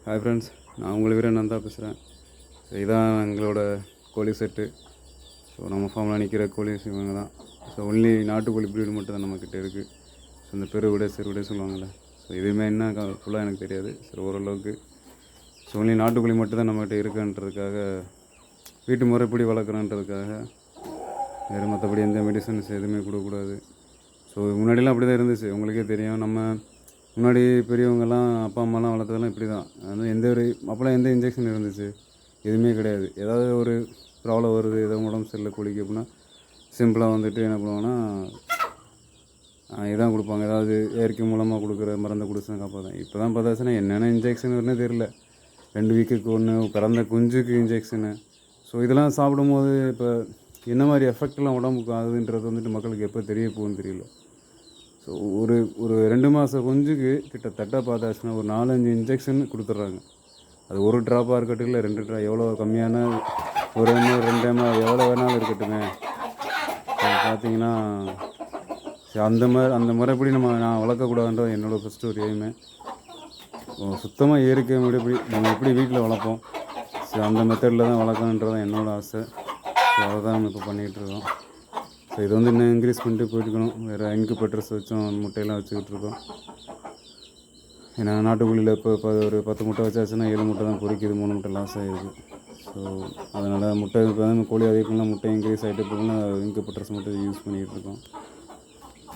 Hi friends, நான் உங்களை வீரன் நந்தா பேசுகிறேன். ஸோ இதான் எங்களோட கோழி செட்டு. ஸோ நம்ம ஃபார்மில் நிற்கிற கோழி இவங்க தான். ஸோ ஒன்லி நாட்டுக்கோழி ப்ரீடு மட்டும் தான் நம்மக்கிட்ட இருக்குது. ஸோ இந்த பெருவிடை சிறுவிடை சொல்லுவாங்கள்ல, ஸோ இதுவுமே என்ன ஃபுல்லாக எனக்கு தெரியாது. சரி, ஓரளவுக்கு. ஸோ ஒன்லி நாட்டுக்கோழி மட்டும் தான் நம்மகிட்ட இருக்குன்றதுக்காக, வீட்டு முறைப்படி வளர்க்குறன்றதுக்காக, வேறு மற்றபடி எந்த மெடிசன்ஸ் எதுவுமே கொடுக்கக்கூடாது. ஸோ முன்னாடிலாம் அப்படி தான் இருந்துச்சு. உங்களுக்கே தெரியும், நம்ம முன்னாடி பெரியவங்கெல்லாம் அப்பா அம்மாலாம் வளர்த்ததெல்லாம் இப்படி தான். அது அப்போலாம் எந்த இன்ஜெக்ஷன் இருந்துச்சு? எதுவுமே கிடையாது. ஏதாவது ஒரு ப்ராப்ளம் வருது, ஏதோ உடம்பு சரியில்லை கோழிக்கு அப்படின்னா சிம்பிளாக வந்துட்டு என்ன பண்ணுவாங்கன்னா, இதான் கொடுப்பாங்க. ஏதாவது இயற்கை மூலமாக கொடுக்குற மருந்தை குடிச்சு காப்பாற்றேன். இப்போ தான் பார்த்தாச்சுன்னா என்னென்ன இன்ஜெக்ஷன் வருன்னே தெரியல. 2 வீக்குக்கு ஒன்று, பிறந்த குஞ்சுக்கு இன்ஜெக்ஷனு. ஸோ இதெல்லாம் சாப்பிடும்போது இப்போ என்ன மாதிரி எஃபெக்ட்லாம் உடம்புக்கு ஆகுதுன்றது வந்துட்டு மக்களுக்கு எப்போ தெரிய போகுதுன்னு தெரியல. ஸோ ஒரு ஒரு 2 மாதம் குஞ்சுக்கு கிட்டத்தட்ட பார்த்தாச்சுன்னா ஒரு 4-5 இன்ஜெக்ஷன் கொடுத்துட்றாங்க. அது ஒரு ட்ராப்பாக இருக்கட்டும், இல்லை 2 ட்ராப், எவ்வளோ கம்மியான ஒரு எம்எல் 2 எம்எல் எவ்வளோ வேணாலும் இருக்கட்டுமே. பார்த்தீங்கன்னா அந்த முறைப்படி நான் வளர்க்கக்கூடாதுன்றது என்னோடய ஃபஸ்ட்டு ஒரு எய்மே. சுத்தமாக இயற்கை முறைப்படி நம்ம எப்படி வீட்டில் வளர்ப்போம், ஸோ அந்த மெத்தடில் தான் வளர்க்கணுன்றது தான் என்னோடய ஆசை. ஸோ அதை தான் நம்ம இப்போ பண்ணிகிட்ருக்கோம். ஸோ இது வந்து இன்னும் இன்க்ரீஸ் பண்ணிட்டு போயிட்டுருக்கணும். வேறு இன்குபேட்டர்ஸ் வச்சும் முட்டையெல்லாம் வச்சுக்கிட்டு இருக்கோம். ஏன்னா நாட்டுக்கோழியில் இப்போ ஒரு 10 முட்டை வச்சாச்சுன்னா 7 முட்டை தான் பொரிக்குது, 3 முட்டை லாஸ் ஆகிடுது. ஸோ அதனால் முட்டை இப்போ வந்து கோழி அதிகம்லாம் முட்டை இன்க்ரீஸ் ஆகிட்டு போகணும்னா இன்குபேட்டர்ஸ் மட்டும் யூஸ் பண்ணிகிட்டு இருக்கோம்.